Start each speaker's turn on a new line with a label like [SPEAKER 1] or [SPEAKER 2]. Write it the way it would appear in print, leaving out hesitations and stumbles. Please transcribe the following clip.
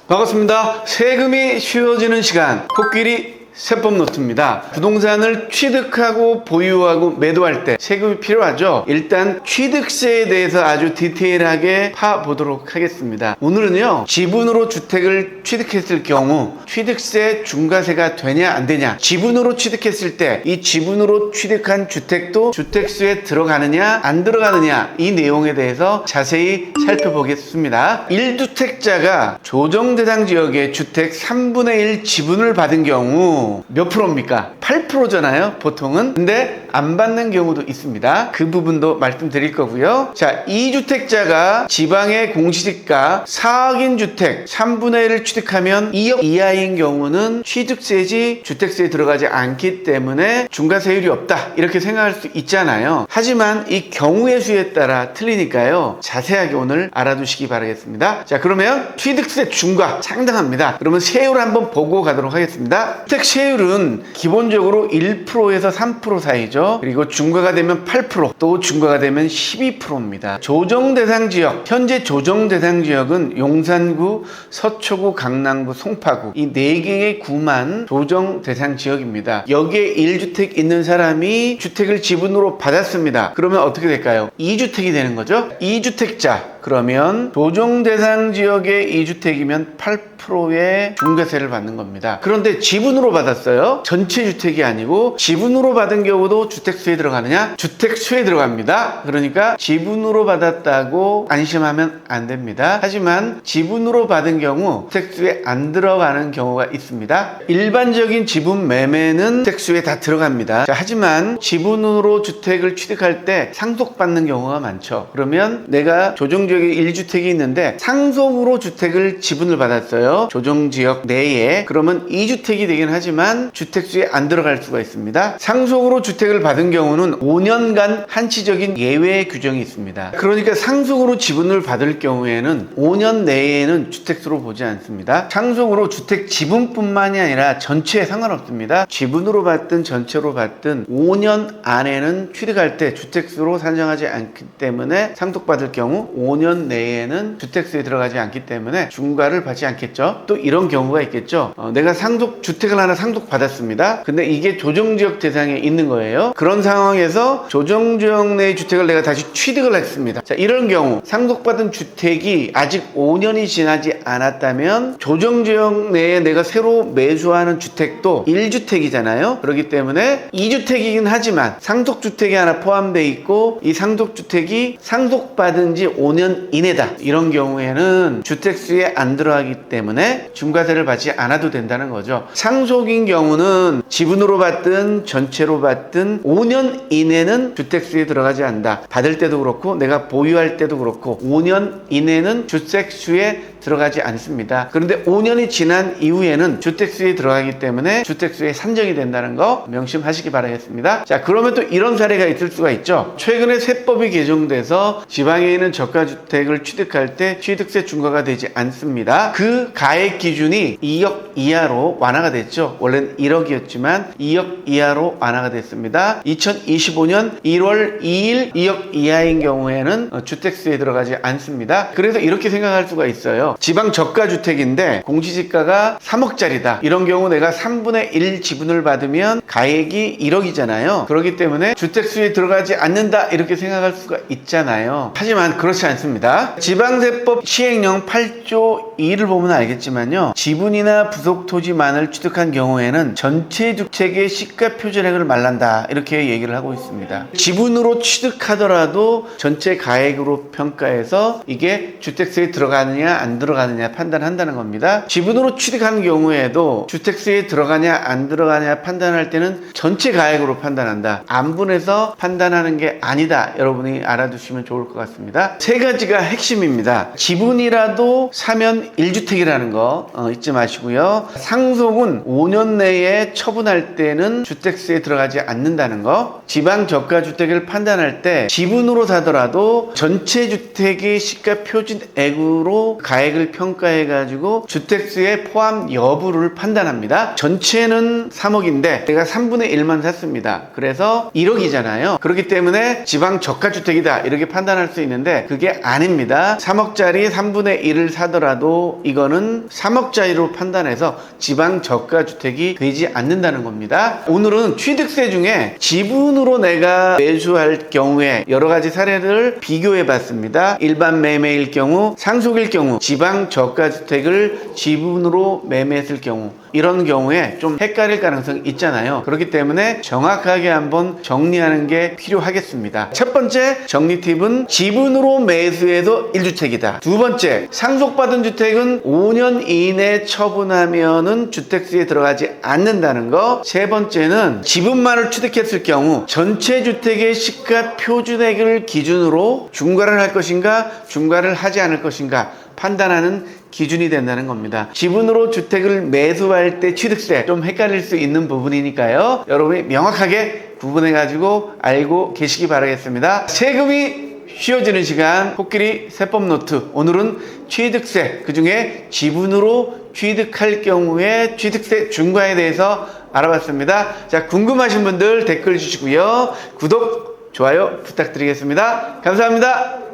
[SPEAKER 1] 반갑습니다. 세금이 쉬워지는 시간, 코끼리 세법 노트입니다. 부동산을 취득하고 보유하고 매도할 때 세금이 필요하죠. 일단 취득세에 대해서 아주 디테일하게 파보도록 하겠습니다. 오늘은요, 지분으로 주택을 취득했을 경우 취득세 중과세가 되냐 안 되냐, 지분으로 취득했을 때 이 지분으로 취득한 주택도 주택수에 들어가느냐 안 들어가느냐, 이 내용에 대해서 자세히 살펴보겠습니다. 1주택자가 조정대상 지역의 주택 3분의 1 지분을 받은 경우 몇 프로입니까? 8%잖아요, 보통은. 근데 안 받는 경우도 있습니다. 그 부분도 말씀드릴 거고요. 자, 2주택자가 지방의 공시지가 4억인 주택 3분의 1을 취득하면 2억 이하인 경우는 취득세지 주택세에 들어가지 않기 때문에 중과세율이 없다, 이렇게 생각할 수 있잖아요. 하지만 이 경우의 수에 따라 틀리니까요, 자세하게 오늘 알아두시기 바라겠습니다. 자, 그러면 취득세 중과 상당합니다. 그러면 세율을 한번 보고 가도록 하겠습니다. 주택 세율은 기본적으로 1%에서 3% 사이죠. 그리고 중과가 되면 8%, 또 중과가 되면 12%입니다. 조정대상 지역, 현재 조정대상 지역은 용산구, 서초구, 강남구, 송파구, 이 4개의 구만 조정대상 지역입니다. 여기에 1주택 있는 사람이 주택을 지분으로 받았습니다. 그러면 어떻게 될까요? 2주택이 되는 거죠. 2주택자, 그러면 조정대상 지역의 2주택이면 8%의 중과세를 받는 겁니다. 그런데 지분으로 받았어요. 전체 주택이 아니고 지분으로 받은 경우도 주택수에 들어가느냐? 주택수에 들어갑니다. 그러니까 지분으로 받았다고 안심하면 안 됩니다. 하지만 지분으로 받은 경우 주택수에 안 들어가는 경우가 있습니다. 일반적인 지분 매매는 주택수에 다 들어갑니다. 자, 하지만 지분으로 주택을 취득할 때 상속받는 경우가 많죠. 그러면 내가 조정지역에 1주택이 있는데 상속으로 주택을 지분을 받았어요. 조정지역 내에. 그러면 2주택이 되긴 하지만 주택수에 안 들어갈 수가 있습니다. 상속으로 주택을 받은 경우는 5년간 한시적인 예외 규정이 있습니다. 그러니까 상속으로 지분을 받을 경우에는 5년 내에는 주택수로 보지 않습니다. 상속으로 주택 지분뿐만이 아니라 전체에 상관없습니다. 지분으로 받든 전체로 받든 5년 안에는 취득할 때 주택수로 산정하지 않기 때문에 상속받을 경우 5년 내에는 주택수에 들어가지 않기 때문에 중과를 받지 않겠죠. 또 이런 경우가 있겠죠. 내가 주택을 하나 상속받았습니다. 근데 이게 조정지역 대상에 있는 거예요. 그런 상황에서 조정지역 내의 주택을 내가 다시 취득을 했습니다. 자, 이런 경우 상속받은 주택이 아직 5년이 지나지 않았다면 조정지역 내에 내가 새로 매수하는 주택도 1주택이잖아요. 그렇기 때문에 2주택이긴 하지만 상속주택이 하나 포함되어 있고 이 상속주택이 상속받은 지 5년 이내다. 이런 경우에는 주택수에 안 들어가기 때문에 중과세를 받지 않아도 된다는 거죠. 상속인 경우는 지분으로 받든 전체로 받든 5년 이내는 주택수에 들어가지 않는다. 받을 때도 그렇고 내가 보유할 때도 그렇고 5년 이내는 주택수에 들어가지 않습니다. 그런데 5년이 지난 이후에는 주택수에 들어가기 때문에 주택수에 산정이 된다는 거 명심하시기 바라겠습니다. 자, 그러면 또 이런 사례가 있을 수가 있죠. 최근에 세법이 개정돼서 지방에 있는 저가주택을 취득할 때 취득세 중과가 되지 않습니다. 그 가액 기준이 2억 이하로 완화가 됐죠. 원래는 1억이었지만 2억 이하로 완화가 됐습니다. 2025년 1월 2일 2억 이하인 경우에는 주택수에 들어가지 않습니다. 그래서 이렇게 생각할 수가 있어요. 지방 저가주택인데 공시지가가 3억짜리다. 이런 경우 내가 3분의 1 지분을 받으면 가액이 1억이잖아요. 그렇기 때문에 주택수에 들어가지 않는다, 이렇게 생각할 수가 있잖아요. 하지만 그렇지 않습니다. 지방세법 시행령 8조 2를 보면 알겠지만요, 지분이나 부속토지만을 취득한 경우에는 전체 주택의 시가표준액을 말란다, 이렇게 얘기를 하고 있습니다. 지분으로 취득하더라도 전체 가액으로 평가해서 이게 주택수에 들어가느냐 안 들어가느냐 판단한다는 겁니다. 지분으로 취득하는 경우에도 주택수에 들어가냐 안 들어가냐 판단할 때는 전체 가액으로 판단한다. 안분해서 판단하는 게 아니다. 여러분이 알아두시면 좋을 것 같습니다. 세 가지가 핵심입니다. 지분이라도 사면 1주택이라는 거 잊지 마시고요. 상속은 5년 내에 처분할 때는 주택수에 들어가지 않는다는 거. 지방 저가주택을 판단할 때 지분으로 사더라도 전체 주택의 시가 표준액으로 가액을 평가해가지고 주택수에 포함 여부를 판단합니다. 전체는 3억인데 내가 3분의 1만 샀습니다. 그래서 1억이잖아요. 그렇기 때문에 지방 저가주택이다 이렇게 판단할 수 있는데 그게 아닙니다. 3억짜리 3분의 1을 사더라도 이거는 3억짜리로 판단해서 지방 저가 주택이 되지 않는다는 겁니다. 오늘은 취득세 중에 지분으로 내가 매수할 경우에 여러 가지 사례를 비교해 봤습니다. 일반 매매일 경우, 상속일 경우, 지방 저가 주택을 지분으로 매매했을 경우, 이런 경우에 좀 헷갈릴 가능성이 있잖아요. 그렇기 때문에 정확하게 한번 정리하는 게 필요하겠습니다. 첫 번째 정리 팁은 지분으로 매수해도 1주택이다. 두 번째, 상속받은 주택은 5년 이내 처분하면은 주택수에 들어가지 않는다는 거. 세 번째는 지분만을 취득했을 경우 전체 주택의 시가 표준액을 기준으로 중과를 할 것인가 중과를 하지 않을 것인가 판단하는 기준이 된다는 겁니다. 지분으로 주택을 매수할 때 취득세 좀 헷갈릴 수 있는 부분이니까요. 여러분이 명확하게 구분해 가지고 알고 계시기 바라겠습니다. 세금이 쉬워지는 시간 코끼리 세법 노트. 오늘은 취득세, 그중에 지분으로 취득할 경우에 취득세 중과에 대해서 알아봤습니다. 자, 궁금하신 분들 댓글 주시고요. 구독, 좋아요 부탁드리겠습니다. 감사합니다.